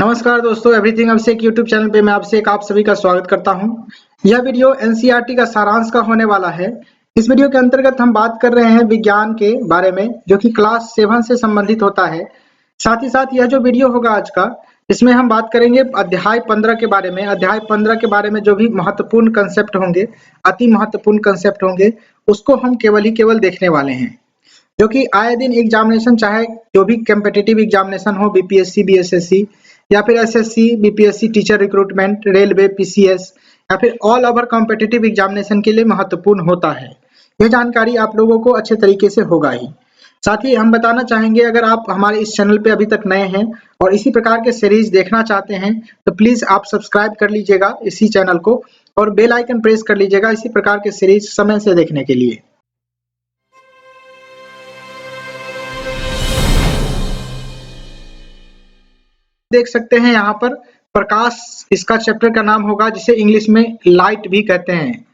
नमस्कार दोस्तों, एवरीथिंग अभिषेक YouTube channel पे मैं अभिषेक आप सभी का स्वागत करता हूं। यह वीडियो एनसीईआरटी का सारांश का होने वाला है। इस वीडियो के अंतर्गत हम बात कर रहे हैं विज्ञान के बारे में, जो कि क्लास 7 से संबंधित होता है। साथ ही साथ यह जो वीडियो होगा आज का, इसमें हम बात करेंगे अध्याय 15 के बारे में। अध्याय 15 के बारे में जो भी महत्वपूर्ण कंसेप्ट होंगे, अति महत्वपूर्ण कंसेप्ट होंगे, उसको हम केवल ही केवल देखने वाले हैं। जो कि आए दिन एग्जामिनेशन, चाहे जो भी कम्पिटिटिव एग्जामिनेशन हो, बीपीएससी, बीएसएससी या फिर SSC, BPSC, teacher recruitment, railway, PCS या फिर ऑल ओवर कॉम्पिटिटिव एग्जामिनेशन के लिए महत्वपूर्ण होता है। यह जानकारी आप लोगों को अच्छे तरीके से होगा ही। साथ ही हम बताना चाहेंगे, अगर आप हमारे इस चैनल पे अभी तक नए हैं और इसी प्रकार के सीरीज देखना चाहते हैं तो प्लीज आप सब्सक्राइब कर लीजिएगा इसी चैनल को और बेल आइकन प्रेस कर लीजिएगा इसी प्रकार के सीरीज समय से देखने के लिए। देख सकते हैं यहाँ पर प्रकाश इसका चैप्टर का नाम होगा, जिसे इंग्लिश में लाइट भी कहते हैं।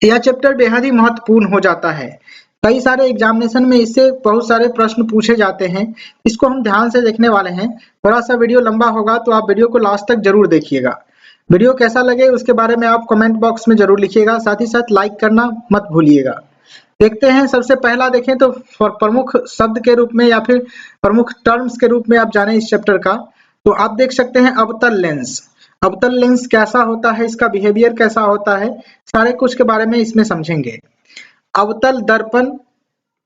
यह चैप्टर बेहद ही महत्वपूर्ण हो जाता है। कई सारे एग्जामिनेशन में इससे बहुत सारे प्रश्न पूछे जाते हैं। इसको हम ध्यान से देखने वाले हैं। थोड़ा सा वीडियो लंबा होगा तो आप वीडियो को लास्ट तक जरूर देखिएगा। वीडियो कैसा लगे उसके बारे में आप कमेंट बॉक्स में जरूर लिखिएगा। साथ ही साथ लाइक करना मत भूलिएगा। देखते हैं, सबसे पहला देखें तो प्रमुख शब्द के रूप में या फिर प्रमुख टर्म्स के रूप में आप जाने इस चैप्टर का, तो आप देख सकते हैं अवतल लेंस। अवतल लेंस कैसा होता है, इसका बिहेवियर कैसा होता है, सारे कुछ के बारे में इसमें समझेंगे। अवतल दर्पण,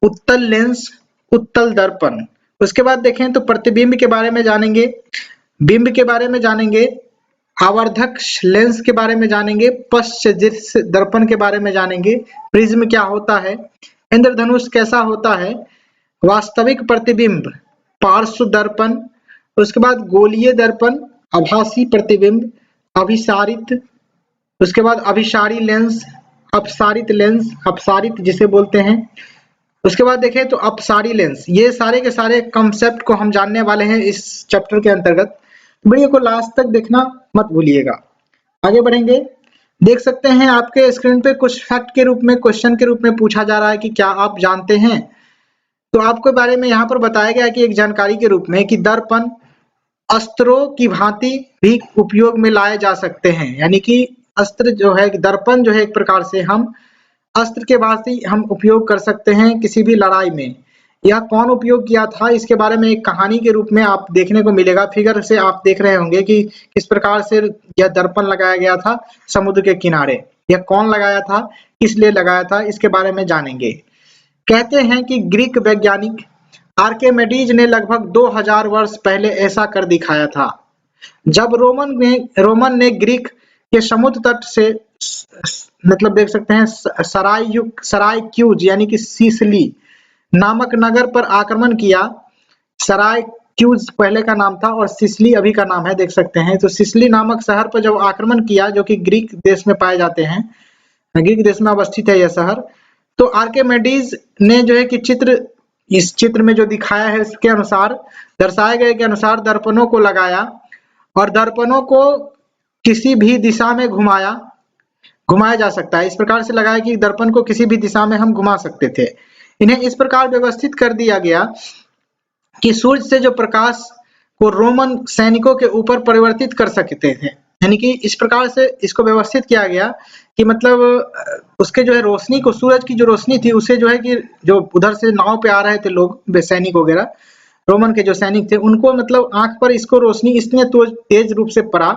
उत्तल लेंस, उत्तल दर्पण। उसके बाद देखें तो प्रतिबिंब के बारे में जानेंगे, बिंब के बारे में जानेंगे, आवर्धक लेंस के बारे में जानेंगे, पश्च दृश्य दर्पण के बारे में जानेंगे, प्रिज्म क्या होता है, इंद्रधनुष कैसा होता है, वास्तविक प्रतिबिंब, पार्श्व दर्पण, उसके बाद गोलीय दर्पण, आभासी प्रतिबिंब, अभिसारित, उसके बाद अभिसारी लेंस, अपसारित लेंस, अपसारित जिसे बोलते हैं। उसके बाद देखें तो अपसारी लेंस। ये सारे के सारे कंसेप्ट को हम जानने वाले हैं इस चैप्टर के अंतर्गत। वीडियो को लास्ट तक देखना मत भूलिएगा। आगे बढ़ेंगे। देख सकते हैं आपके स्क्रीन पे कुछ फैक्ट के रूप में, क्वेश्चन के रूप में पूछा जा रहा है कि क्या आप जानते हैं। तो आपके बारे में यहाँ पर बताया गया कि एक जानकारी के रूप में कि दर्पण अस्त्रों की भांति भी उपयोग में लाए जा सकते हैं। यानी कि अस्त्र जो है, दर्पण जो है, एक प्रकार से हम अस्त्र के भांति हम उपयोग कर सकते हैं किसी भी लड़ाई में। यह कौन उपयोग किया था, इसके बारे में एक कहानी के रूप में आप देखने को मिलेगा। फिगर से आप देख रहे होंगे कि किस प्रकार से यह दर्पण लगाया गया था समुद्र के किनारे। यह कौन लगाया था, किस लिए लगाया था, इसके बारे में जानेंगे। कहते हैं कि ग्रीक वैज्ञानिक आर्किमिडीज ने लगभग 2000 वर्ष पहले ऐसा कर दिखाया था। जब रोमन ने ग्रीक के समुद्र तट से, मतलब देख सकते हैं, सरायक्यूज यानी कि सिसिली नामक नगर पर आक्रमण किया। सरायक्यूज पहले का नाम था और सिसिली अभी का नाम है, देख सकते हैं। तो सिसिली नामक शहर पर जब आक्रमण किया, जो कि ग्रीक देश में पाए जाते हैं, ग्रीक देश में अवस्थित है यह शहर, तो आर्किमिडीज ने जो है कि इस चित्र में जो दिखाया है इसके अनुसार, दर्शाए गए के अनुसार दर्पणों को लगाया और दर्पणों को किसी भी दिशा में घुमाया जा सकता है। इस प्रकार से लगाया कि दर्पण को किसी भी दिशा में हम घुमा सकते थे। इन्हें इस प्रकार व्यवस्थित कर दिया गया कि सूर्य से जो प्रकाश को रोमन सैनिकों के ऊपर परिवर्तित कर सकते थे। यानी कि इस प्रकार से इसको व्यवस्थित किया गया कि मतलब उसके जो है रोशनी को, सूरज की जो रोशनी थी उसे जो है कि जो उधर से नाव पे आ रहे थे लोग, सैनिक वगैरह, रोमन के जो सैनिक थे, उनको मतलब आंख पर इसको रोशनी इसलिए तेज रूप से पड़ा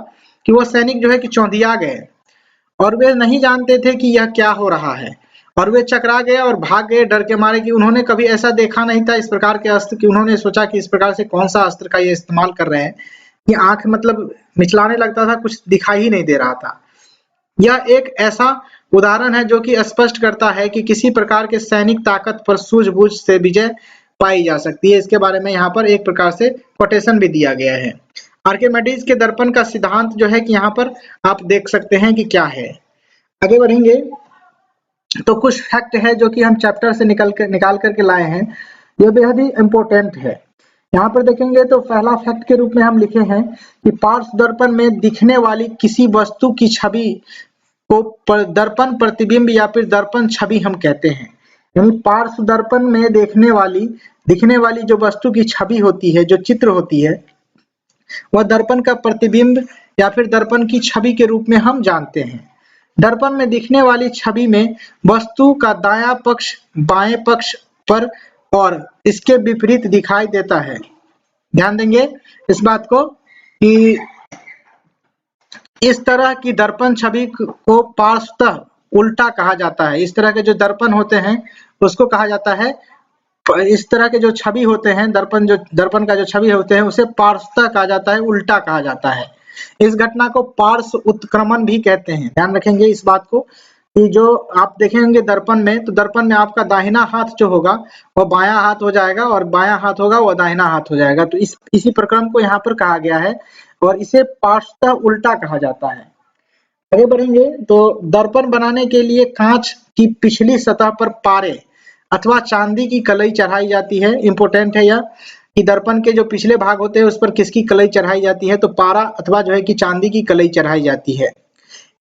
कि वो सैनिक जो है कि चौंधिया गए और वे नहीं जानते थे कि यह क्या हो रहा है और वे चकरा गए और भाग गए डर के मारे, कि उन्होंने कभी ऐसा देखा नहीं था इस प्रकार के अस्त्र, कि उन्होंने सोचा कि इस प्रकार से कौन सा अस्त्र का ये इस्तेमाल कर रहे हैं कि आंख मतलब मिचलाने लगता था, कुछ दिखाई ही नहीं दे रहा था। यह एक ऐसा उदाहरण है जो कि स्पष्ट करता है कि किसी प्रकार के सैनिक ताकत पर सूझबूझ से विजय पाई जा सकती है। इसके बारे में यहाँ पर एक प्रकार से कोटेशन भी दिया गया है। आर्किमिडीज के दर्पण का सिद्धांत जो है कि यहाँ पर आप देख सकते हैं कि क्या है। आगे बढ़ेंगे तो कुछ फैक्ट है जो कि हम चैप्टर से निकाल करके लाए हैं। यह बेहद ही इम्पोर्टेंट है। यहाँ पर देखेंगे तो पहला फैक्ट के रूप में हम लिखे हैं कि पार्श्व दर्पण में दिखने वाली किसी वस्तु की छवि को दर्पण प्रतिबिंब या फिर दर्पण छवि हम कहते हैं। यानी पार्श्व दर्पण में दिखने वाली जो वस्तु की छवि होती है, जो चित्र होती है, वह दर्पण का प्रतिबिंब या फिर दर्पण की छवि के रूप में हम जानते हैं। दर्पण में दिखने वाली छवि में वस्तु का दायां पक्ष बाएं पक्ष पर और इसके विपरीत दिखाई देता है। ध्यान देंगे इस बात को कि इस तरह की दर्पण छवि को पार्श्वतः उल्टा कहा जाता है। इस तरह के जो दर्पण होते हैं उसको कहा जाता है, इस तरह के जो छवि होते हैं दर्पण का जो छवि होते हैं उसे पार्श्वतः कहा जाता है, उल्टा कहा जाता है। इस घटना को पार्श्व उत्क्रमण भी कहते हैं। ध्यान रखेंगे इस बात को कि जो आप देखेंगे दर्पण में, तो दर्पण में आपका दाहिना हाथ जो होगा वो बायां हाथ हो जाएगा और बायां हाथ होगा वो दाहिना हाथ हो जाएगा। तो इसी प्रक्रम को यहाँ पर कहा गया है और इसे पार्श्वतः उल्टा कहा जाता है। आगे बढ़ेंगे तो दर्पण बनाने के लिए कांच की पिछली सतह पर पारे अथवा चांदी की कलई चढ़ाई जाती है। इंपॉर्टेंट है यह कि दर्पण के जो पिछले भाग होते हैं उस पर किसकी कलई चढ़ाई जाती है, तो पारा अथवा जो है कि चांदी की कलई चढ़ाई जाती है।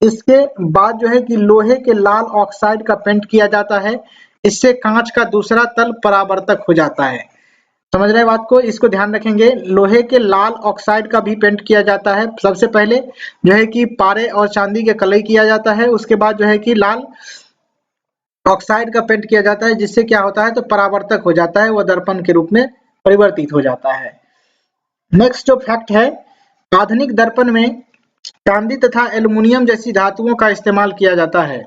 इसके बाद जो है कि लोहे के लाल ऑक्साइड का पेंट किया जाता है। इससे कांच का दूसरा तल परावर्तक हो जाता है। समझ रहे बात को, इसको ध्यान रखेंगे। लोहे के लाल ऑक्साइड का भी पेंट किया जाता है। सबसे पहले जो है कि पारे और चांदी के कलई किया जाता है, उसके बाद जो है कि लाल ऑक्साइड का पेंट किया जाता है, जिससे क्या होता है तो परावर्तक हो जाता है, वह दर्पण के रूप में परिवर्तित हो जाता है। नेक्स्ट जो फैक्ट है, आधुनिक दर्पण में चांदी तथा एल्युमिनियम जैसी धातुओं का इस्तेमाल किया जाता है।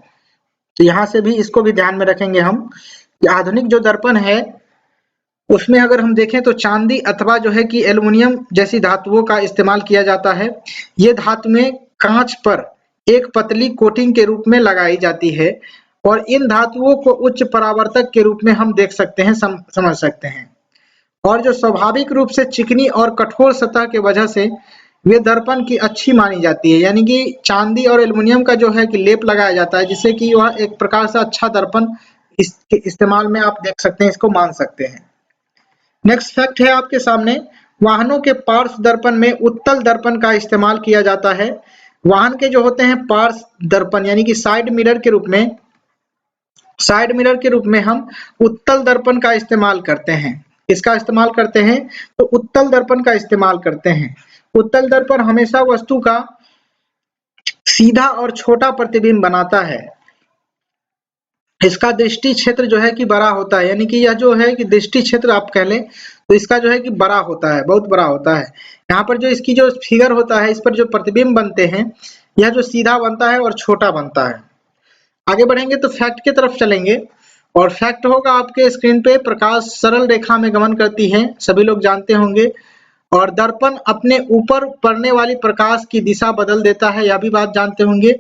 तो यहाँ से भी इसको भी ध्यान में रखेंगे हम कि आधुनिक जो दर्पण है उसमें अगर हम देखें तो चांदी अथवा जो है कि एल्युमिनियम जैसी धातुओं का इस्तेमाल किया जाता है। ये धातुएं कांच पर एक पतली कोटिंग के रूप में लगाई जाती है और इन धातुओं को उच्च परावर्तक के रूप में हम देख सकते हैं, समझ सकते हैं। और जो स्वाभाविक रूप से चिकनी और कठोर सतह के वजह से वे दर्पण की अच्छी मानी जाती है। यानी कि चांदी और एल्युमिनियम का जो है कि लेप लगाया जाता है, जिससे कि वह एक प्रकार से अच्छा दर्पण इसके इस्तेमाल में आप देख सकते हैं, इसको मान सकते हैं। नेक्स्ट फैक्ट है आपके सामने, वाहनों के पार्श्व दर्पण में उत्तल दर्पण का इस्तेमाल किया जाता है। वाहन के जो होते हैं पार्श्व दर्पण यानी कि साइड मिरर के रूप में हम उत्तल दर्पण का इस्तेमाल करते हैं। इसका इस्तेमाल करते हैं तो उत्तल दर्पण का इस्तेमाल करते हैं। उत्तल दर्पण हमेशा वस्तु का सीधा और छोटा प्रतिबिंब बनाता है। इसका दृष्टि क्षेत्र जो है कि बड़ा होता है, यानी कि यह जो है कि दृष्टि क्षेत्र आप कह लें तो इसका जो है कि बड़ा होता है, बहुत बड़ा होता है। यहाँ पर जो इसकी जो फिगर होता है, इस पर जो प्रतिबिंब बनते हैं, यह जो सीधा बनता है और छोटा बनता है। आगे बढ़ेंगे तो फैक्ट की तरफ चलेंगे और फैक्ट होगा आपके स्क्रीन पे, प्रकाश सरल रेखा में गमन करती है, सभी लोग जानते होंगे। और दर्पण अपने ऊपर पड़ने वाली प्रकाश की दिशा बदल देता है, यह भी बात जानते होंगे।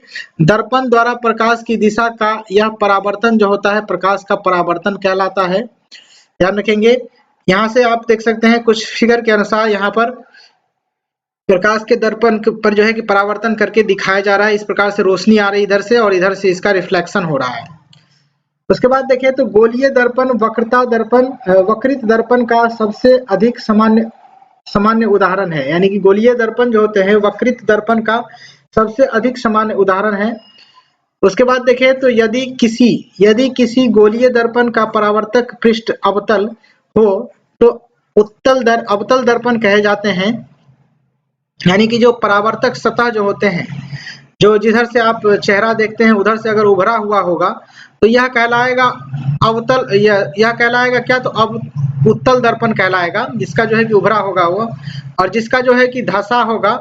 दर्पण द्वारा प्रकाश की दिशा का यह परावर्तन जो होता है प्रकाश का परावर्तन कहलाता है। ध्यान रखेंगे। यहाँ से आप देख सकते हैं कुछ फिगर के अनुसार यहाँ पर प्रकाश के दर्पण पर जो है कि परावर्तन करके दिखाया जा रहा है। इस प्रकार से रोशनी आ रही है इधर से और इधर से इसका रिफ्लेक्शन हो रहा है। उसके बाद देखें तो गोलीय दर्पण वक्रित दर्पण का सबसे अधिक सामान्य उदाहरण है। यानी कि गोलीय दर्पण जो होते हैं वक्रित दर्पण का सबसे अधिक सामान्य उदाहरण है। उसके बाद देखें तो यदि किसी गोलीय दर्पण का परावर्तक पृष्ठ अवतल हो तो अवतल दर्पण कहे जाते हैं। यानी कि जो परावर्तक सतह जो होते हैं, जो जिधर से आप चेहरा देखते हैं उधर से अगर उभरा हुआ होगा तो यह कहलाएगा अवतल, यह कहलाएगा क्या, तो अब उत्तल दर्पण कहलाएगा, जिसका जो है कि उभरा होगा वो, और जिसका जो है कि धंसा होगा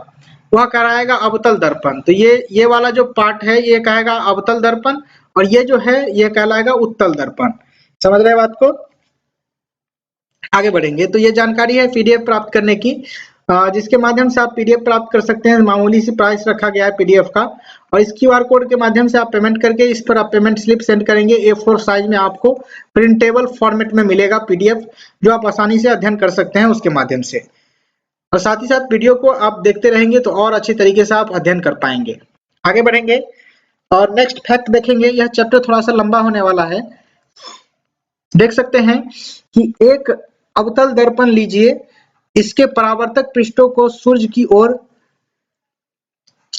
वह कहलाएगा अवतल दर्पण। तो ये वाला जो पार्ट है ये कहेगा अवतल दर्पण और ये जो है ये कहलाएगा उत्तल दर्पण। समझ रहे बात को। आगे बढ़ेंगे तो ये जानकारी है पीडीएफ प्राप्त करने की, जिसके माध्यम से आप पीडीएफ प्राप्त कर सकते हैं। मामूली सी प्राइस रखा गया है पीडीएफ का, और इस क्यूआर कोड के माध्यम से आप पेमेंट करके इस पर आप पेमेंट स्लिप सेंड करेंगे। A4 साइज में आपको प्रिंटेबल फॉर्मेट में मिलेगा पीडीएफ, जो आप आसानी से अध्ययन कर सकते हैं उसके माध्यम से। और साथ ही साथ वीडियो को आप देखते रहेंगे तो और अच्छी तरीके से आप अध्ययन कर पाएंगे। आगे बढ़ेंगे और नेक्स्ट फैक्ट देखेंगे। यह चैप्टर थोड़ा सा लंबा होने वाला है। देख सकते हैं कि एक अवतल दर्पण लीजिए, इसके परावर्तक पृष्ठों को सूर्य की ओर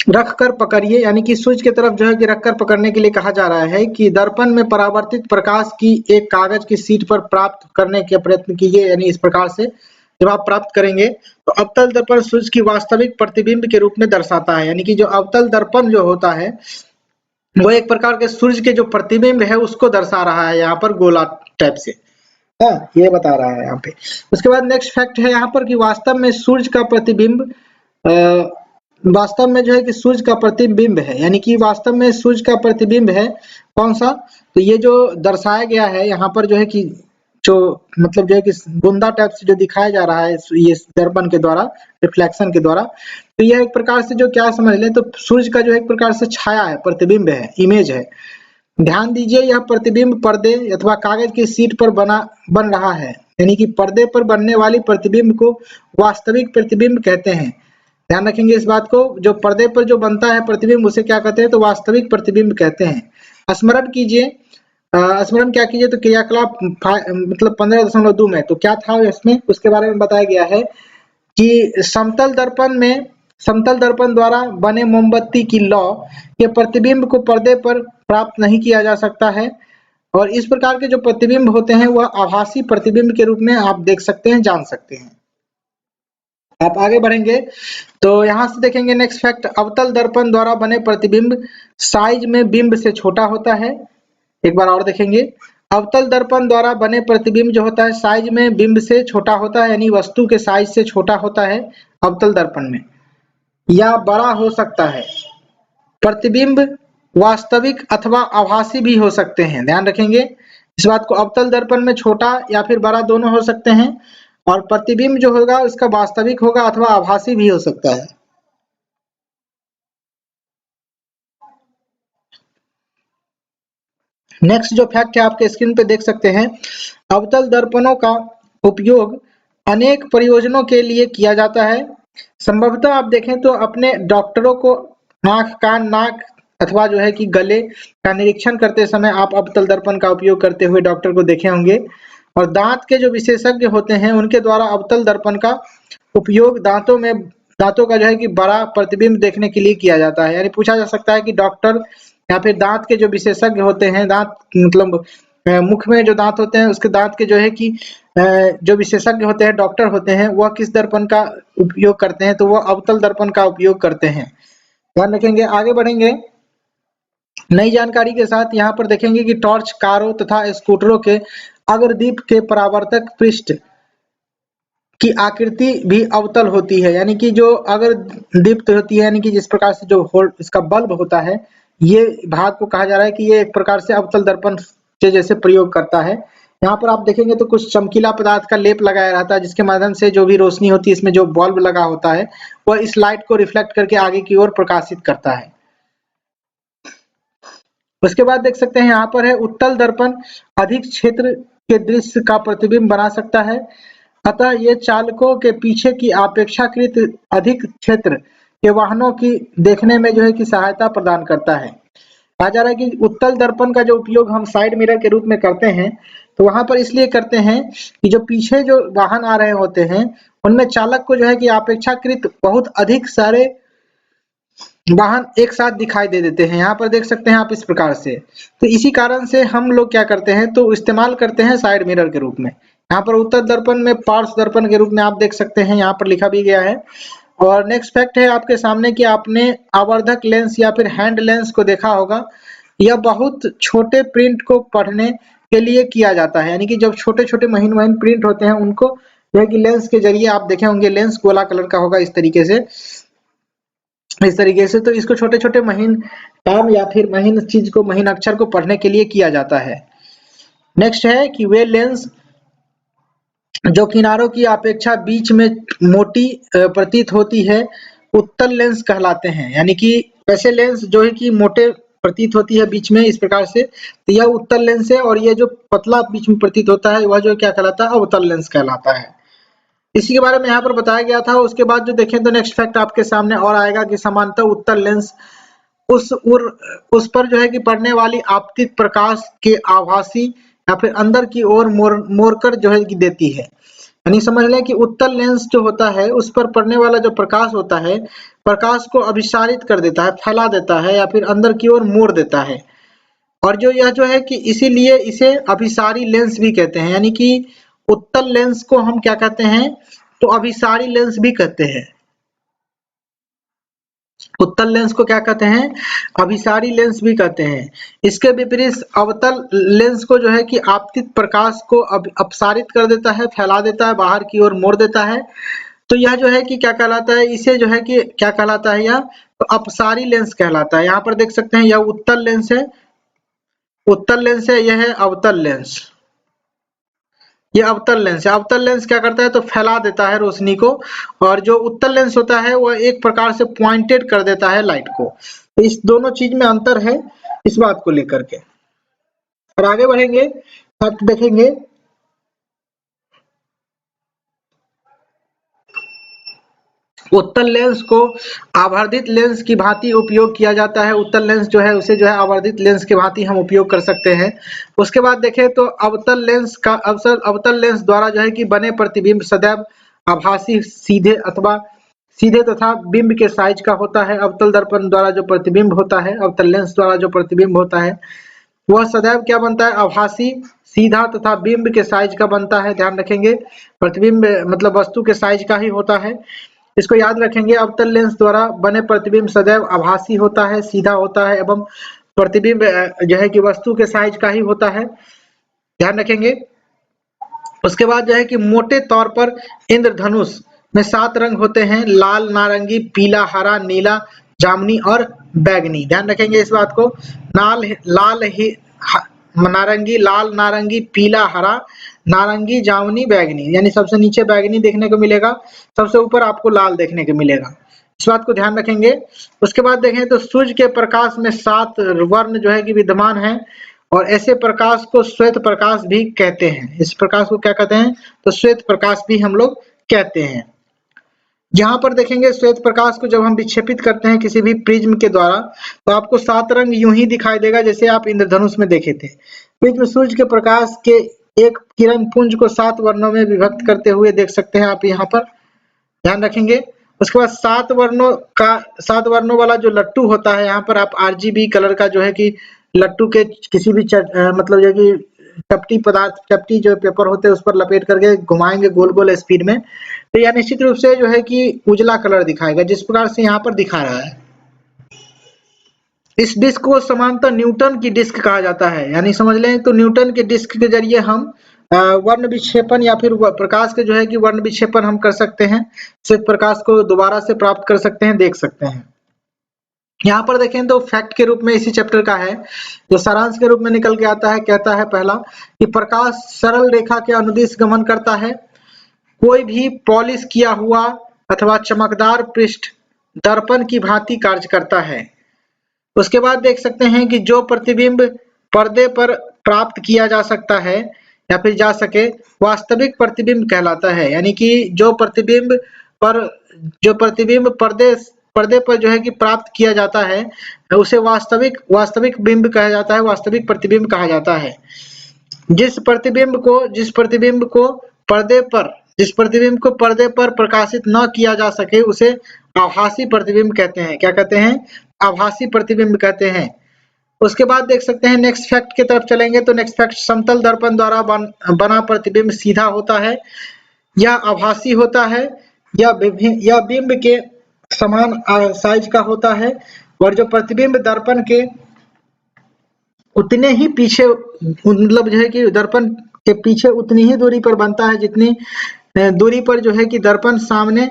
रखकर पकड़िए, यानी कि सूर्य की तरफ जो है कि रखकर पकड़ने के लिए कहा जा रहा है कि दर्पण में परावर्तित प्रकाश की एक कागज की शीट पर प्राप्त करने के प्रयत्न कीजिए। यानी इस प्रकार से जब आप प्राप्त करेंगे तो अवतल दर्पण सूर्य की वास्तविक प्रतिबिंब के रूप में दर्शाता है। यानी कि जो अवतल दर्पण जो होता है वो एक प्रकार के सूर्य के जो प्रतिबिंब है उसको दर्शा रहा है यहाँ पर गोला टाइप से। हाँ, ये बता रहा है यहाँ पे। उसके बाद नेक्स्ट फैक्ट है यहाँ पर कि वास्तव में सूर्य का प्रतिबिंब वास्तव में जो है कि सूर्य का प्रतिबिंब है, यानी कि वास्तव में सूर्य का प्रतिबिंब है कौन सा, तो ये जो दर्शाया गया है यहाँ पर जो है कि जो मतलब जो है कि बुंदा टाइप से जो दिखाया जा रहा है ये दर्पण के द्वारा, रिफ्लेक्शन के द्वारा, तो यह एक प्रकार से जो क्या समझ लें तो सूर्य का जो एक प्रकार से छाया है, प्रतिबिंब है, इमेज है। ध्यान दीजिए यह प्रतिबिंब पर्दे अथवा कागज की शीट पर बन रहा है, यानी कि पर्दे पर बनने वाली प्रतिबिंब को वास्तविक प्रतिबिंब कहते हैं। ध्यान रखेंगे इस बात को, जो पर्दे पर जो बनता है प्रतिबिंब उसे क्या कहते हैं, तो वास्तविक प्रतिबिंब कहते हैं। स्मरण कीजिए, स्मरण क्या कीजिए तो क्रियाकलाप मतलब 15.2 में तो क्या था इसमें, उसके बारे में बताया गया है कि समतल दर्पण द्वारा बने मोमबत्ती की लौ के प्रतिबिंब को पर्दे पर प्राप्त नहीं किया जा सकता है, और इस प्रकार के जो प्रतिबिंब होते हैं वह आभासी प्रतिबिंब के रूप में आप देख सकते हैं, जान सकते हैं। आप आगे बढ़ेंगे तो यहां से देखेंगे नेक्स्ट फैक्ट, अवतल दर्पण द्वारा बने प्रतिबिंब साइज में बिंब से छोटा होता है। एक बार और देखेंगे, अवतल दर्पण द्वारा बने प्रतिबिंब जो होता है साइज में बिंब से छोटा होता है, यानी वस्तु के साइज से छोटा होता है अवतल दर्पण में, या बड़ा हो सकता है। प्रतिबिंब वास्तविक अथवा आभासी भी हो सकते हैं, ध्यान रखेंगे इस बात को। अवतल दर्पण में छोटा या फिर बड़ा दोनों हो सकते हैं, और प्रतिबिंब जो होगा उसका वास्तविक होगा अथवा आभासी भी हो सकता है। नेक्स्ट जो फैक्ट है आपके स्क्रीन पे देख सकते हैं, अवतल दर्पणों का उपयोग अनेक प्रयोजनों के लिए किया जाता है। संभवतः आप देखें तो अपने डॉक्टरों को आंख, कान, नाक अथवा जो है कि गले का निरीक्षण करते समय आप अवतल दर्पण का उपयोग करते हुए डॉक्टर को देखे होंगे, और दांत के जो विशेषज्ञ होते हैं उनके द्वारा अवतल दर्पण का उपयोग दांतों का जो है कि बड़ा प्रतिबिंब देखने के लिए किया जाता है। यानी पूछा जा सकता है कि डॉक्टर या फिर दांत के जो विशेषज्ञ होते हैं, दांत मतलब मुख में जो दांत होते हैं उसके दांत के जो है कि जो विशेषज्ञ होते हैं, डॉक्टर होते हैं, वह किस दर्पण का उपयोग करते हैं, तो वह अवतल दर्पण का उपयोग करते हैं। ध्यान रखेंगे। आगे बढ़ेंगे नई जानकारी के साथ, यहाँ पर देखेंगे कि टॉर्च, कारों तथा स्कूटरों के अग्रदीप के परावर्तक पृष्ठ की आकृति भी अवतल होती है, यानी कि जो अगर दीप्त होती है, यानी कि जिस प्रकार से जो इसका बल्ब होता है, ये भाग को कहा जा रहा है कि ये एक प्रकार से अवतल दर्पण के जैसे प्रयोग करता है। यहाँ पर आप देखेंगे तो कुछ चमकीला पदार्थ का लेप लगाया रहता है, जिसके माध्यम से जो भी रोशनी होती है, इसमें जो बल्ब लगा होता है वह इस लाइट को रिफ्लेक्ट करके आगे की ओर प्रकाशित करता है। उसके बाद देख सकते हैं यहाँ पर है, उत्तल दर्पण अधिक क्षेत्र के दृश्य का प्रतिबिंब बना सकता है, अतः ये चालकों के पीछे की अपेक्षाकृत अधिक क्षेत्र के वाहनों की देखने में जो है कि सहायता प्रदान करता है। कहा जा रहा है कि उत्तल दर्पण का जो उपयोग हम साइड मिरर के रूप में करते हैं, तो वहां पर इसलिए करते हैं कि जो पीछे जो वाहन आ रहे होते हैं उनमें चालक को जो है कि अपेक्षाकृत बहुत अधिक सारे वाहन एक साथ दिखाई दे देते हैं। यहाँ पर देख सकते हैं आप इस प्रकार से, तो इसी कारण से हम लोग क्या करते हैं तो इस्तेमाल करते हैं साइड मिरर के रूप में। यहाँ पर उत्तर दर्पण में पार्श्व दर्पण के रूप में आप देख सकते हैं, यहाँ पर लिखा भी गया है। और नेक्स्ट फैक्ट है आपके सामने कि आपने आवर्धक लेंस या फिर हैंड लेंस को देखा होगा, यह बहुत छोटे प्रिंट को पढ़ने के लिए किया जाता है, यानी कि जब छोटे छोटे महीन महीन प्रिंट होते हैं उनको जो है कि लेंस के जरिए आप देखे होंगे, लेंस गोला कलर का होगा इस तरीके से, तो इसको छोटे छोटे महीन टर्म या फिर महीन चीज को, महीन अक्षर को पढ़ने के लिए किया जाता है। नेक्स्ट है कि वे लेंस जो किनारों की अपेक्षा बीच में मोटी प्रतीत होती है उत्तल लेंस कहलाते हैं, यानी कि ऐसे लेंस जो है कि मोटे प्रतीत होती है बीच में इस प्रकार से, तो यह उत्तल लेंस है, और ये जो पतला बीच में प्रतीत होता है वह जो क्या कहलाता है, अवतल लेंस कहलाता है। इसी के बारे में यहाँ पर बताया गया था। उसके बाद जो देखें तो नेक्स्ट फैक्ट आपके सामने और आएगा कि समांतर उत्तल लेंस उस पर जो है कि पड़ने वाली आपतित प्रकाश के आभासी या फिर अंदर की ओर मोड़कर जो है कि देती है, यानी समझ लें कि उत्तल लेंस जो होता है उस पर पड़ने वाला जो प्रकाश होता है, प्रकाश को अभिसारित कर देता है, फैला देता है या फिर अंदर की ओर मोड़ देता है, और जो यह जो है कि इसीलिए इसे अभिसारी लेंस भी कहते हैं। यानी कि उत्तल लेंस को हम क्या कहते हैं को अभिसारी लेंस भी कहते हैं। उत्तल लेंस को क्या कहते हैं? अभिसारी लेंस भी कहते हैं। इसके विपरीत अवतल लेंस को जो है कि आपतित प्रकाश को अपसारित कर देता है, फैला देता है, बाहर की ओर मोड़ देता है। तो यह जो है कि क्या कहलाता है? इसे जो है कि क्या कहलाता है? यह तो अपसारी लेंस कहलाता है। यहाँ पर देख सकते हैं यह उत्तल लेंस है, उत्तल लेंस है, यह है अवतल लेंस। ये अवतल लेंस है। अवतल लेंस क्या करता है? तो फैला देता है रोशनी को, और जो उत्तल लेंस होता है वह एक प्रकार से पॉइंटेड कर देता है लाइट को। तो इस दोनों चीज में अंतर है, इस बात को लेकर के। और आगे बढ़ेंगे, फैक्ट देखेंगे। उत्तल लेंस को आवर्धित लेंस की भांति उपयोग किया जाता है। उत्तल लेंस जो है उसे जो है आवर्धित लेंस की भांति हम उपयोग कर सकते हैं। उसके बाद देखें तो अवतल लेंस का अवसर, अवतल लेंस द्वारा जो है कि बने प्रतिबिंब सदैव आभासी सीधे अथवा सीधे तथा बिंब के साइज का होता है। अवतल दर्पण द्वारा जो प्रतिबिंब होता है, अवतल लेंस द्वारा जो प्रतिबिंब होता है, वह सदैव क्या बनता है? आभासी, सीधा तथा बिंब के साइज का बनता है। ध्यान रखेंगे, प्रतिबिंब मतलब वस्तु के साइज का ही होता है, इसको याद रखेंगे। अवतल लेंस द्वारा बने प्रतिबिंब सदैव आभासी होता है, सीधा होता है एवं प्रतिबिंब जो है कि वस्तु के साइज का ही होता है। ध्यान रखेंगे। उसके बाद जो है कि मोटे तौर पर इंद्रधनुष में 7 रंग होते हैं: लाल, नारंगी, पीला, हरा, नीला, जामुनी और बैगनी। ध्यान रखेंगे इस बात को। नारंगी, लाल, नारंगी, पीला, हरा, नारंगी, जामुनी, बैगनी, यानी सबसे नीचे बैगनी देखने को मिलेगा, सबसे ऊपर आपको लाल देखने को मिलेगा। इस बात को ध्यान रखेंगे। उसके बाद देखें तो सूर्य के प्रकाश में 7 वर्ण जो है कि विद्यमान है, और ऐसे प्रकाश को श्वेत प्रकाश भी कहते हैं। इस प्रकाश को क्या कहते हैं? तो श्वेत प्रकाश भी हम लोग कहते हैं। यहाँ पर देखेंगे श्वेत प्रकाश को जब हम विक्षेपित करते हैं किसी भी प्रिज्म के द्वारा, तो आपको 7 रंग यूं ही दिखाई देगा जैसे आप इंद्रधनुष में देखे थे। प्रिज्म सूर्य के प्रकाश के एक किरण पुंज को 7 वर्णों में विभक्त करते हुए देख सकते हैं आप यहाँ पर। ध्यान रखेंगे। उसके बाद 7 वर्णों वाला जो लट्टू होता है, यहाँ पर आप RGB कलर का जो है कि लट्टू के किसी भी मतलब जो कि चपटी जो पेपर होते हैं उस पर लपेट करके घुमाएंगे गोल गोल स्पीड में, तो यह निश्चित रूप से जो है कि उजला कलर दिखाएगा, जिस प्रकार से यहाँ पर दिखा रहा है। इस डिस्क को समांतर न्यूटन की डिस्क कहा जाता है, यानी समझ लें तो न्यूटन के डिस्क के जरिए हम वर्ण विक्षेपण या फिर प्रकाश के जो है कि वर्ण विक्षेपण हम कर सकते हैं, श्वेत प्रकाश को दोबारा से प्राप्त कर सकते हैं, देख सकते हैं। यहाँ पर देखें तो फैक्ट के रूप में इसी चैप्टर का है, जो सारांश के रूप में निकल के आता है, कहता है पहला कि प्रकाश सरल रेखा के अनुदिश गमन करता है। कोई भी पॉलिश किया हुआ अथवा चमकदार पृष्ठ दर्पण की भांति कार्य करता है। उसके बाद देख सकते हैं कि जो प्रतिबिंब पर्दे पर प्राप्त किया जा सकता है या फिर जा सके, वास्तविक प्रतिबिंब कहलाता है। यानी कि जो प्रतिबिंब पर्दे पर जो है कि प्राप्त किया जाता है उसे वास्तविक बिंब कहा जाता है, वास्तविक प्रतिबिंब कहा जाता है। जिस प्रतिबिंब को पर्दे पर प्रकाशित न किया जा सके उसे आभासी प्रतिबिंब कहते हैं। क्या कहते हैं? आभासी प्रतिबिंब कहते हैं। उसके बाद देख सकते हैं नेक्स्ट फैक्ट की तरफ चलेंगे तो नेक्स्ट फैक्ट, समतल दर्पण द्वारा बना प्रतिबिंब सीधा होता है या आभासी होता है या बिंब के समान साइज का होता है, और जो प्रतिबिंब दर्पण के उतने ही पीछे मतलब जो है कि दर्पण के पीछे उतनी ही दूरी पर बनता है जितनी दूरी पर जो है कि दर्पण सामने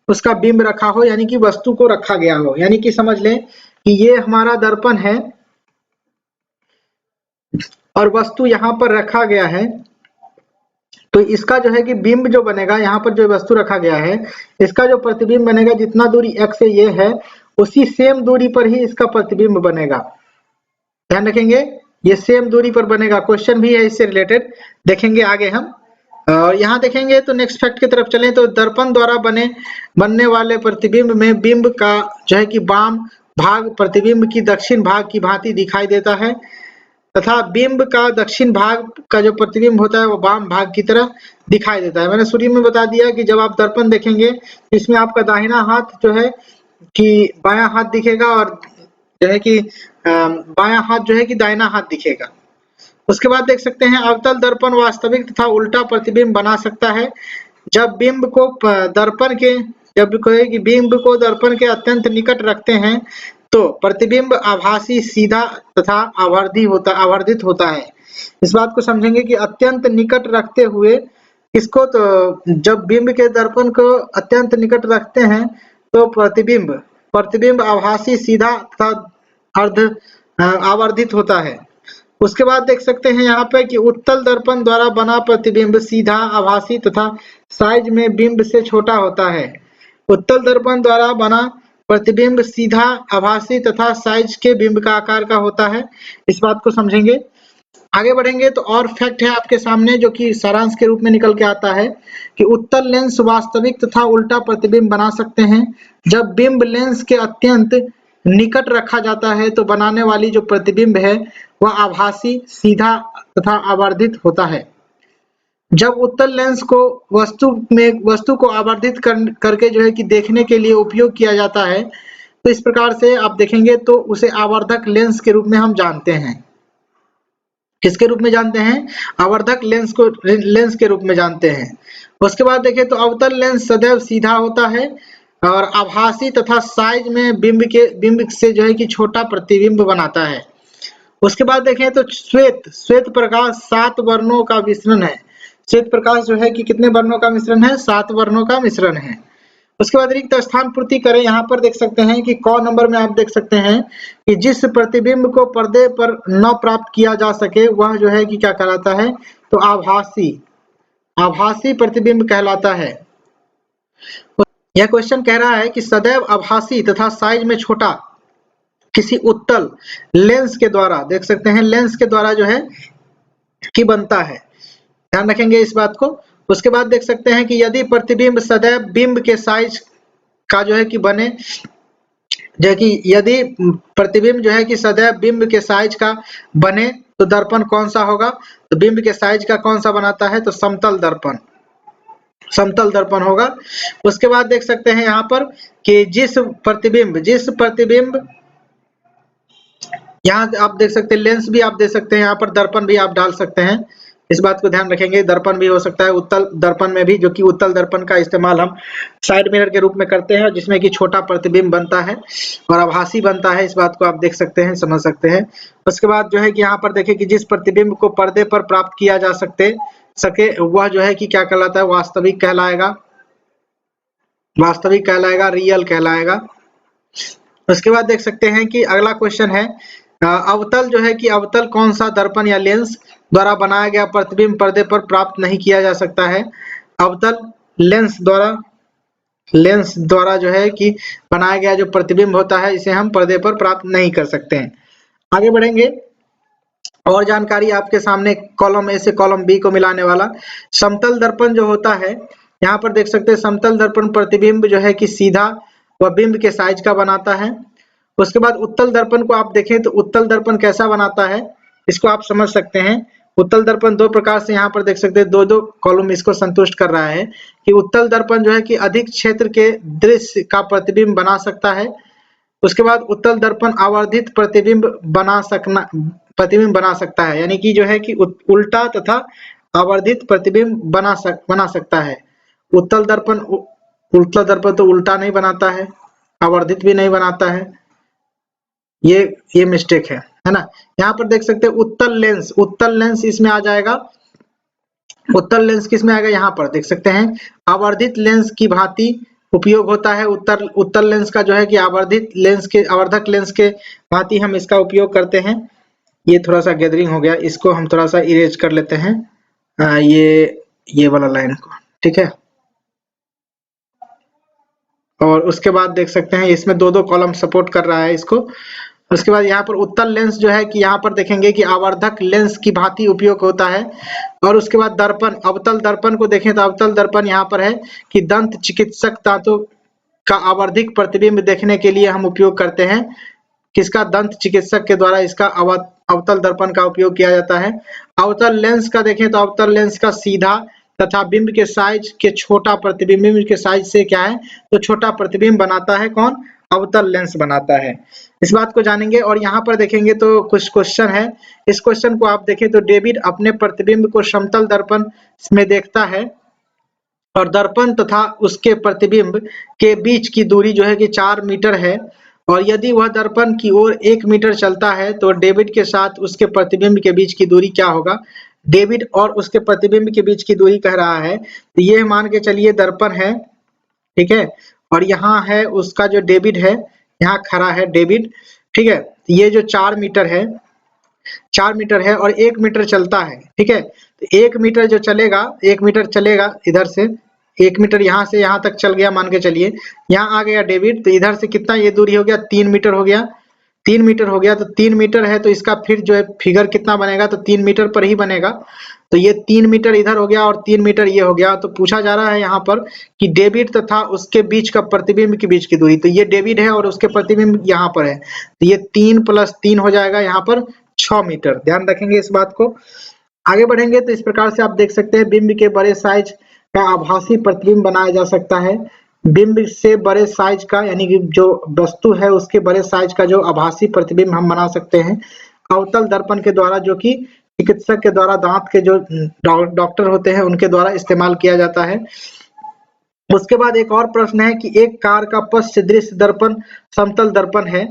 उसका बिंब रखा हो, यानी कि वस्तु को रखा गया हो। यानी कि समझ लें कि ये हमारा दर्पण है और वस्तु यहाँ पर रखा गया है, तो इसका जो है कि बिंब जो बनेगा, यहाँ पर जो वस्तु रखा गया है इसका जो प्रतिबिंब बनेगा, जितना दूरी x से ये है उसी सेम दूरी पर ही इसका प्रतिबिंब बनेगा। ध्यान रखेंगे, ये सेम दूरी पर बनेगा। क्वेश्चन भी है इससे रिलेटेड, देखेंगे आगे हम। और यहाँ देखेंगे तो नेक्स्ट फैक्ट की तरफ चलें तो दर्पण द्वारा बनने वाले प्रतिबिंब में बिंब का जो है कि वाम भाग प्रतिबिंब की दक्षिण भाग की भांति दिखाई देता है, तथा बिंब का दक्षिण भाग का जो प्रतिबिंब होता है वो वाम भाग की तरह दिखाई देता है। मैंने शुरू में बता दिया कि जब आप दर्पण देखेंगे इसमें आपका दाहिना हाथ जो है कि बायां हाथ दिखेगा और जो है कि बायां हाथ जो है कि दाहिना हाथ दिखेगा। उसके बाद देख सकते हैं अवतल दर्पण वास्तविक तथा उल्टा प्रतिबिंब बना सकता है। जब बिंब को दर्पण के जब कोई कि बिंब को दर्पण के अत्यंत निकट रखते हैं तो प्रतिबिंब आभासी, सीधा तथा आवर्धित होता है। इस बात को समझेंगे कि अत्यंत निकट रखते हुए इसको, तो जब बिंब के दर्पण को अत्यंत निकट रखते हैं तो प्रतिबिंब आभासी, सीधा तथा अर्ध आवर्धित होता है। उसके बाद देख सकते हैं यहाँ पे कि उत्तल दर्पण द्वारा बना प्रतिबिंब सीधा, आभासी तथा साइज में बिंब से छोटा होता है। उत्तल दर्पण द्वारा बना प्रतिबिंब सीधा, आभासी तथा साइज के बिंब का आकार का होता है। इस बात को समझेंगे। आगे बढ़ेंगे तो और फैक्ट है आपके सामने जो कि सारांश के रूप में निकल के आता है कि उत्तल लेंस वास्तविक तथा उल्टा प्रतिबिंब बना सकते हैं। जब बिंब लेंस के अत्यंत निकट रखा जाता है तो बनाने वाली जो प्रतिबिंब है वह आभासी, सीधा तथा आवर्धित होता है। जब उत्तल लेंस को वस्तु को आवर्धित करके जो है कि देखने के लिए उपयोग किया जाता है तो इस प्रकार से आप देखेंगे तो उसे आवर्धक लेंस के रूप में हम जानते हैं। किसके रूप में जानते हैं? आवर्धक लेंस के रूप में जानते हैं। उसके बाद देखें तो अवतल लेंस सदैव सीधा होता है और आभासी तथा साइज में बिंब से जो है कि छोटा प्रतिबिंब बनाता है। उसके बाद देखें तो श्वेत प्रकाश 7 वर्णों का मिश्रण है। श्वेत प्रकाश जो है कि कितने वर्णों का मिश्रण है? 7 वर्णों का मिश्रण है। उसके बाद रिक्त स्थान पूर्ति करें। यहाँ पर देख सकते हैं कि क नंबर में आप देख सकते हैं कि जिस प्रतिबिंब को पर्दे पर न प्राप्त किया जा सके वह जो है कि क्या कहलाता है? तो आभासी प्रतिबिंब कहलाता है। यह क्वेश्चन कह रहा है कि सदैव आभासी तथा साइज में छोटा किसी उत्तल लेंस के द्वारा, देख सकते हैं लेंस के द्वारा जो है कि बनता है। ध्यान रखेंगे इस बात को। उसके बाद देख सकते हैं कि यदि प्रतिबिंब सदैव बिंब के साइज का जो है कि बने, जो कि यदि प्रतिबिंब जो है कि सदैव बिंब के साइज का बने तो दर्पण कौन सा होगा? तो बिंब के साइज का कौन सा बनाता है? तो समतल दर्पण होगा। उसके बाद देख सकते हैं यहाँ पर कि जिस प्रतिबिंब यहाँ आप देख सकते हैं लेंस भी आप दे सकते हैं, यहाँ पर दर्पण भी आप डाल सकते हैं। इस बात को ध्यान रखेंगे। दर्पण भी हो सकता है उत्तल दर्पण में भी, जो कि उत्तल दर्पण का इस्तेमाल हम साइड मिरर के रूप में करते हैं जिसमें कि छोटा प्रतिबिंब बनता है और आभासी बनता है। इस बात को आप देख सकते हैं, समझ सकते हैं। उसके बाद जो है कि यहाँ पर देखें कि जिस प्रतिबिंब को पर्दे पर प्राप्त किया जा सके वह जो है कि क्या कहलाता है? वास्तविक कहलाएगा, रियल कहलाएगा। उसके बाद देख सकते हैं कि अगला क्वेश्चन है अवतल जो है कि अवतल कौन सा दर्पण या लेंस द्वारा बनाया गया प्रतिबिंब पर्दे पर प्राप्त नहीं किया जा सकता है? अवतल लेंस द्वारा जो है कि बनाया गया जो प्रतिबिंब होता है इसे हम पर्दे पर प्राप्त नहीं कर सकते हैं। आगे बढ़ेंगे। और जानकारी आपके सामने कॉलम ए से कॉलम बी को मिलाने वाला समतल दर्पण जो होता है, यहाँ पर देख सकते हैं समतल दर्पण प्रतिबिंब जो है कि सीधा व बिंब के साइज का बनाता है। उसके बाद उत्तल दर्पण को आप देखें तो उत्तल दर्पण कैसा बनाता है इसको आप समझ सकते हैं। उत्तल दर्पण दो प्रकार से यहाँ पर देख सकते हैं, दो कॉलम इसको संतुष्ट कर रहा है कि उत्तल दर्पण जो है कि अधिक क्षेत्र के दृश्य का प्रतिबिंब बना सकता है। उसके बाद उत्तल दर्पण आवर्धित प्रतिबिंब बना सकता है, यानी कि जो है कि उल्टा तथा आवर्धित प्रतिबिंब बना सकता है। उत्तल दर्पण तो उल्टा नहीं बनाता है, आवर्धित भी नहीं बनाता है। ये मिस्टेक है ना। यहाँ पर देख सकते हैं उत्तल लेंस इसमें आ जाएगा। उत्तल लेंस किस में आएगा? यहाँ पर देख सकते हैं आवर्धित लेंस की भांति उपयोग होता है। उत्तल लेंस का जो है कि आवर्धक लेंस के भांति हम इसका उपयोग करते हैं। ये थोड़ा सा गैदरिंग हो गया, इसको हम थोड़ा सा इरेज कर लेते हैं ये वाला लाइन को, ठीक है। और उसके बाद देख सकते हैं इसमें दो कॉलम सपोर्ट कर रहा है इसको। उसके बाद यहाँ पर उत्तल लेंस जो है कि यहाँ पर देखेंगे कि आवर्धक लेंस की भांति उपयोग होता है। और उसके बाद दर्पण, अवतल दर्पण को देखें तो अवतल दर्पण यहाँ पर है कि दंत चिकित्सक दांतों का आवर्धिक प्रतिबिंब देखने के लिए हम उपयोग करते हैं। किसका? दंत चिकित्सक के द्वारा इसका अवतल दर्पण का उपयोग किया जाता है। अवतल लेंस का देखें तो अवतल लेंस का सीधा तथा बिंब के साइज के छोटा प्रतिबिंब, बिंब के साइज से क्या है तो छोटा प्रतिबिंब बनाता है। कौन? अवतल लेंस बनाता है। इस बात को जानेंगे। और यहाँ पर देखेंगे तो कुछ क्वेश्चन है। इस क्वेश्चन को आप देखें तो डेविड अपने प्रतिबिंब को समतल दर्पण में देखता है और दर्पण तथा उसके प्रतिबिंब के बीच की दूरी जो है कि 4 मीटर है, और यदि वह दर्पण की ओर 1 मीटर चलता है तो डेविड के साथ उसके प्रतिबिंब के बीच की दूरी क्या होगा? डेविड और उसके प्रतिबिंब के बीच की दूरी कह रहा है, तो ये मान के चलिए दर्पण है, ठीक है, और यहाँ है उसका जो डेविड है, यहाँ खड़ा है डेविड, ठीक है, ये जो 4 मीटर है, 4 मीटर है और 1 मीटर चलता है, ठीक है, तो 1 मीटर जो चलेगा, 1 मीटर चलेगा इधर से, 1 मीटर यहाँ से यहाँ तक चल गया मान के चलिए, यहाँ आ गया डेविड, तो इधर से कितना ये दूरी हो गया? 3 मीटर हो गया, 3 मीटर हो गया, तो 3 मीटर है तो इसका फिर जो है फिगर कितना बनेगा? तो 3 मीटर पर ही बनेगा, तो ये 3 मीटर इधर हो गया और 3 मीटर ये हो गया। तो पूछा जा रहा है यहाँ पर कि डेविड तथा उसके बीच का प्रतिबिंब के बीच की दूरी, तो ये डेविड है और उसके प्रतिबिंब यहाँ पर है, तो ये 3 + 3 हो जाएगा यहाँ पर 6 मीटर। ध्यान रखेंगे इस बात को। आगे बढ़ेंगे तो इस प्रकार से आप देख सकते हैं बिंब के बड़े साइज का आभासी प्रतिबिंब बनाया जा सकता है। बिंब से बड़े साइज का, यानी कि जो वस्तु है उसके बड़े साइज का जो आभासी प्रतिबिंब हम बना सकते हैं अवतल दर्पण के द्वारा, जो कि चिकित्सक के द्वारा, दांत के जो डॉक्टर होते हैं उनके द्वारा इस्तेमाल किया जाता है। उसके बाद एक और प्रश्न है कि एक कार का पश्च दृश्य दर्पण समतल दर्पण है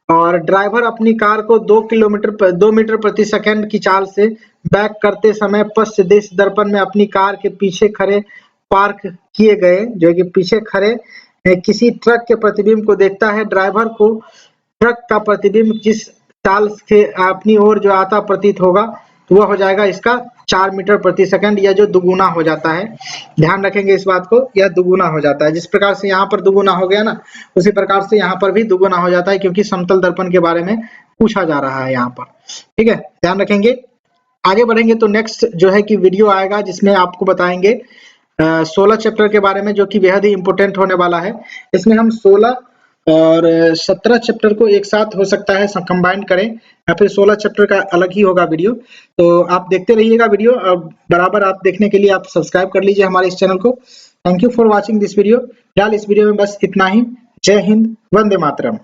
और ड्राइवर अपनी कार को 2 मीटर प्रति सेकंड की चाल से बैक करते समय पश्च दृश्य दर्पण में अपनी कार के पीछे खड़े पार्क किए गए, जो कि पीछे खड़े किसी ट्रक के प्रतिबिंब को देखता है। ड्राइवर को ट्रक का प्रतिबिंब जिस चाल से अपनी ओर जो आता प्रतीत होगा तो वह हो जाएगा इसका 4 मीटर प्रति सेकंड, या जो दुगुना हो जाता है। ध्यान रखेंगे इस बात को, यह दुगुना हो जाता है। जिस प्रकार से यहाँ पर दुगुना हो गया ना, उसी प्रकार से यहाँ पर भी दुगुना हो जाता है, क्योंकि समतल दर्पण के बारे में पूछा जा रहा है यहाँ पर, ठीक है, ध्यान रखेंगे। आगे बढ़ेंगे तो नेक्स्ट जो है कि वीडियो आएगा जिसमें आपको बताएंगे 16 चैप्टर के बारे में, जो कि बेहद ही इंपॉर्टेंट होने वाला है। इसमें हम 16 और 17 चैप्टर को एक साथ हो सकता है कंबाइन करें, या फिर 16 चैप्टर का अलग ही होगा वीडियो। तो आप देखते रहिएगा वीडियो, बराबर आप देखने के लिए आप सब्सक्राइब कर लीजिए हमारे इस चैनल को। Thank you for watching this video. फिलहाल इस वीडियो में बस इतना ही। जय हिंद, वंदे मातरम।